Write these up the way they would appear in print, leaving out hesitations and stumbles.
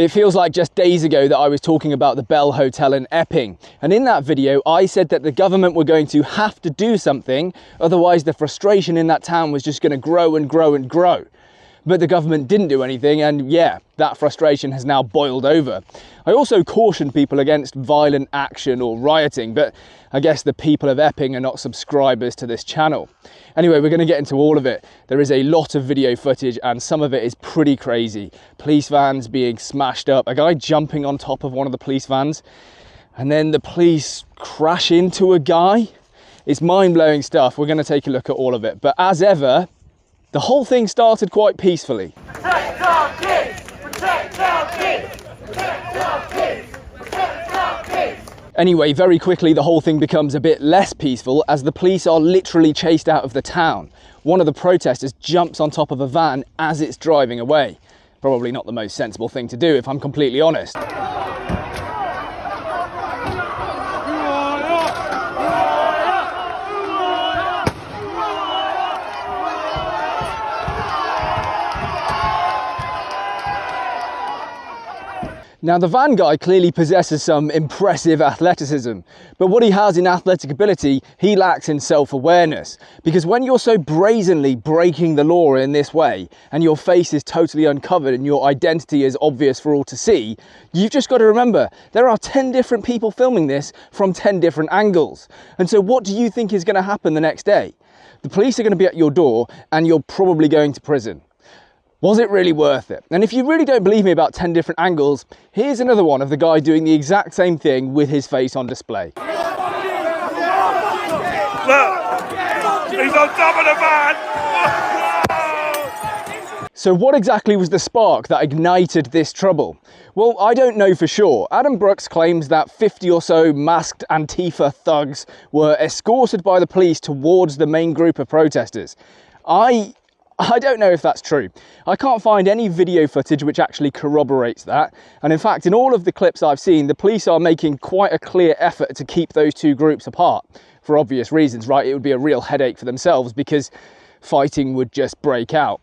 It feels like just days ago that I was talking about the Bell Hotel in Epping, and in that video I said that the government were going to have to do something, otherwise the frustration in that town was just going to grow and grow and grow. But the government didn't do anything, and yeah, that frustration has now boiled over. I also cautioned people against violent action or rioting, but I guess the people of Epping are not subscribers to this channel. Anyway, we're going to get into all of it. There is a lot of video footage and some of it is pretty crazy. Police vans being smashed up, a guy jumping on top of one of the police vans, and then the police crash into a guy. It's mind-blowing stuff. We're going to take a look at all of it. But as ever, the whole thing started quite peacefully. Protect our kids! Protect our kids! Protect our kids! Protect our kids! Anyway, very quickly the whole thing becomes a bit less peaceful as the police are literally chased out of the town. One of the protesters jumps on top of a van as it's driving away. Probably not the most sensible thing to do, if I'm completely honest. Now, the van guy clearly possesses some impressive athleticism, but what he has in athletic ability, he lacks in self-awareness. Because when you're so brazenly breaking the law in this way, and your face is totally uncovered and your identity is obvious for all to see, you've just got to remember, there are 10 different people filming this from 10 different angles. And so what do you think is going to happen the next day? The police are going to be at your door and you're probably going to prison. Was it really worth it? And if you really don't believe me about 10 different angles, here's another one of the guy doing the exact same thing with his face on display. Look! He's on top of the van! So what exactly was the spark that ignited this trouble? Well, I don't know for sure. Adam Brooks claims that 50 or so masked Antifa thugs were escorted by the police towards the main group of protesters. I don't know if that's true. I can't find any video footage which actually corroborates that. And in fact, in all of the clips I've seen, the police are making quite a clear effort to keep those two groups apart. For obvious reasons, right? It would be a real headache for themselves because fighting would just break out.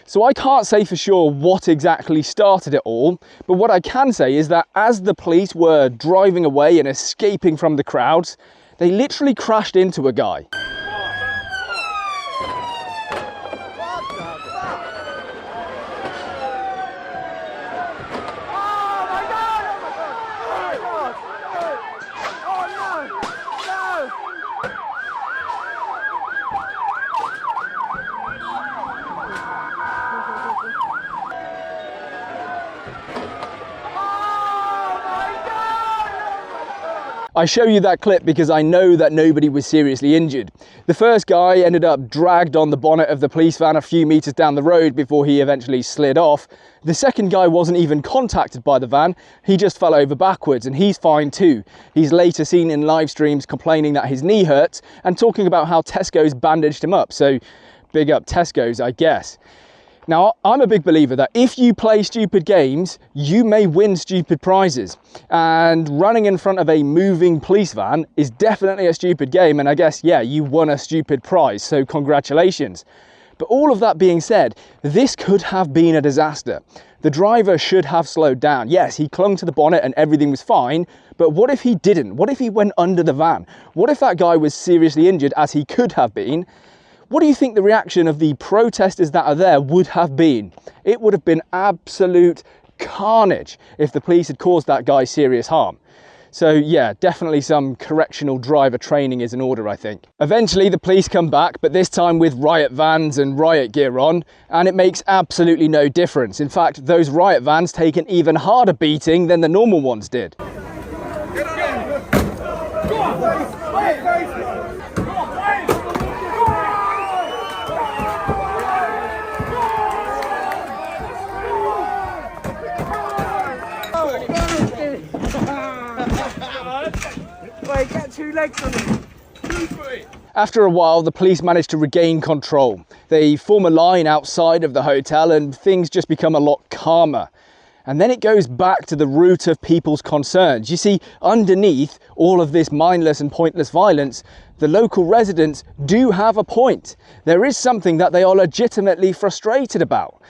So I can't say for sure what exactly started it all, but what I can say is that as the police were driving away and escaping from the crowds, they literally crashed into a guy. I show you that clip because I know that nobody was seriously injured. The first guy ended up dragged on the bonnet of the police van a few meters down the road before he eventually slid off. The second guy wasn't even contacted by the van, he just fell over backwards and he's fine too. He's later seen in live streams complaining that his knee hurts and talking about how Tesco's bandaged him up, so big up Tesco's, I guess. Now, I'm a big believer that if you play stupid games, you may win stupid prizes. And running in front of a moving police van is definitely a stupid game. And I guess, yeah, you won a stupid prize, so congratulations. But all of that being said, this could have been a disaster. The driver should have slowed down. Yes, he clung to the bonnet and everything was fine. But what if he didn't? What if he went under the van? What if that guy was seriously injured, as he could have been? What do you think the reaction of the protesters that are there would have been? It would have been absolute carnage if the police had caused that guy serious harm. So yeah, definitely some correctional driver training is in order, I think. Eventually the police come back, but this time with Riot vans and Riot gear on, and it makes absolutely no difference. In fact, those Riot vans take an even harder beating than the normal ones did. Get 2 legs on it. After a while, the police manage to regain control. They form a line outside of the hotel and things just become a lot calmer. And then it goes back to the root of people's concerns. You see, underneath all of this mindless and pointless violence, the local residents do have a point. There is something that they are legitimately frustrated about.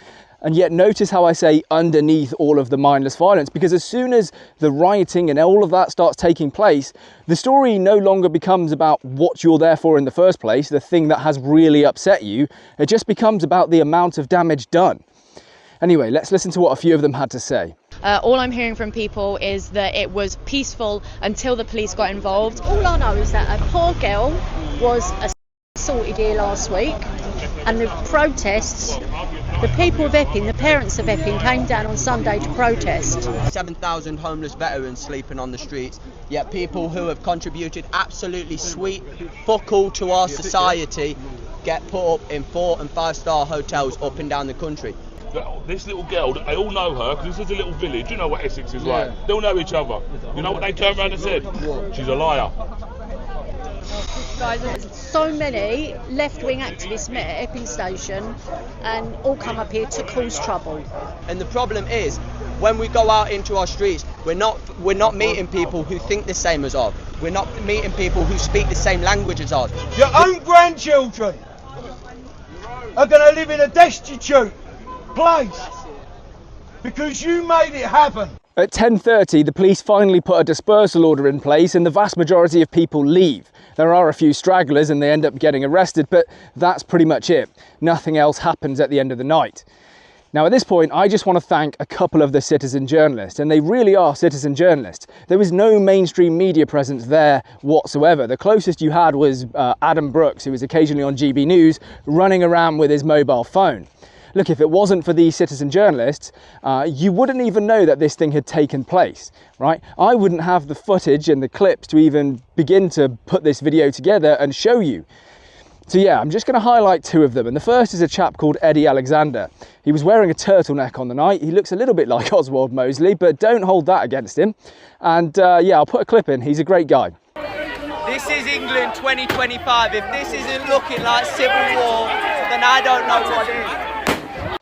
And yet notice how I say underneath all of the mindless violence, because as soon as the rioting and all of that starts taking place, the story no longer becomes about what you're there for in the first place, the thing that has really upset you. It just becomes about the amount of damage done. Anyway, let's listen to what a few of them had to say. All I'm hearing from people is that it was peaceful until the police got involved. All I know is that a poor girl was assaulted here last week, and the protests, the people of Epping, the parents of Epping came down on Sunday to protest. 7,000 homeless veterans sleeping on the streets, yet people who have contributed absolutely sweet fuck all to our society get put up in 4- and 5-star hotels up and down the country. This little girl, they all know her because this is a little village. You know what Essex is like. They all know each other. You know what they turned around and said? She's a liar. So many left-wing activists met at Epping Station and all come up here to cause trouble. And the problem is, when we go out into our streets, we're not meeting people who think the same as us. We're not meeting people who speak the same language as us. Your own grandchildren are going to live in a destitute place because you made it happen. At 10:30, the police finally put a dispersal order in place and the vast majority of people leave. There are a few stragglers and they end up getting arrested, but that's pretty much it. Nothing else happens at the end of the night. Now at this point, I just want to thank a couple of the citizen journalists, and they really are citizen journalists. There was no mainstream media presence there whatsoever. The closest you had was Adam Brooks, who was occasionally on GB News, running around with his mobile phone. Look, if it wasn't for these citizen journalists, you wouldn't even know that this thing had taken place, right? I wouldn't have the footage and the clips to even begin to put this video together and show you. So yeah, I'm just going to highlight two of them. And the first is a chap called Eddie Alexander. He was wearing a turtleneck on the night. He looks a little bit like Oswald Mosley, but don't hold that against him. And yeah, I'll put a clip in. He's a great guy. This is England 2025. If this isn't looking like civil war, then I don't know what is.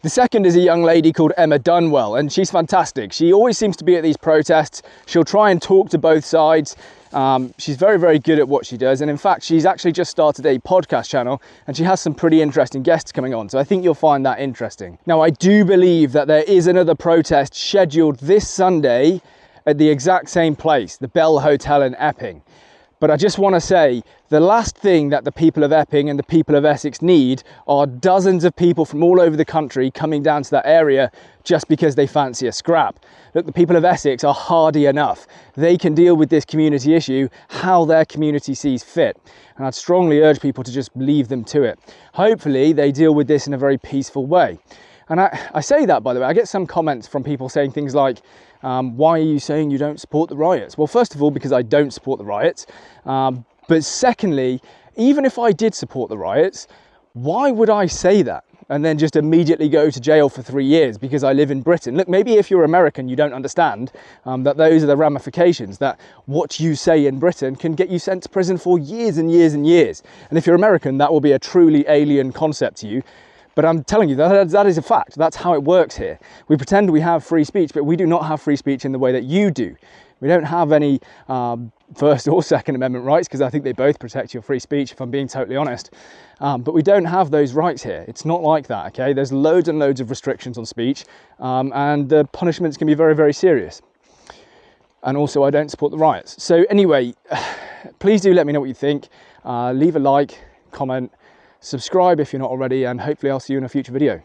The second is a young lady called Emma Dunwell, and she's fantastic. She always seems to be at these protests. She'll try and talk to both sides. She's very, very good at what she does. And in fact, she's actually just started a podcast channel and she has some pretty interesting guests coming on. So I think you'll find that interesting. Now, I do believe that there is another protest scheduled this Sunday at the exact same place, the Bell Hotel in Epping. But I just want to say, the last thing that the people of Epping and the people of Essex need are dozens of people from all over the country coming down to that area just because they fancy a scrap. Look, the people of Essex are hardy enough. They can deal with this community issue how their community sees fit. And I'd strongly urge people to just leave them to it. Hopefully they deal with this in a very peaceful way. And I say that, by the way, I get some comments from people saying things like, why are you saying you don't support the riots? Well, first of all, because I don't support the riots. But secondly, even if I did support the riots, why would I say that and then just immediately go to jail for 3 years because I live in Britain? Look, maybe if you're American, you don't understand that those are the ramifications, that what you say in Britain can get you sent to prison for years and years and years. And if you're American, that will be a truly alien concept to you. But I'm telling you, that is a fact. That's how it works here. We pretend we have free speech, but we do not have free speech in the way that you do. We don't have any First or Second Amendment rights, because I think they both protect your free speech, if I'm being totally honest. But we don't have those rights here. It's not like that, okay? There's loads and loads of restrictions on speech, and the punishments can be very, very serious. And also, I don't support the riots. So anyway, please do let me know what you think. Leave a like, comment, subscribe if you're not already, and hopefully I'll see you in a future video.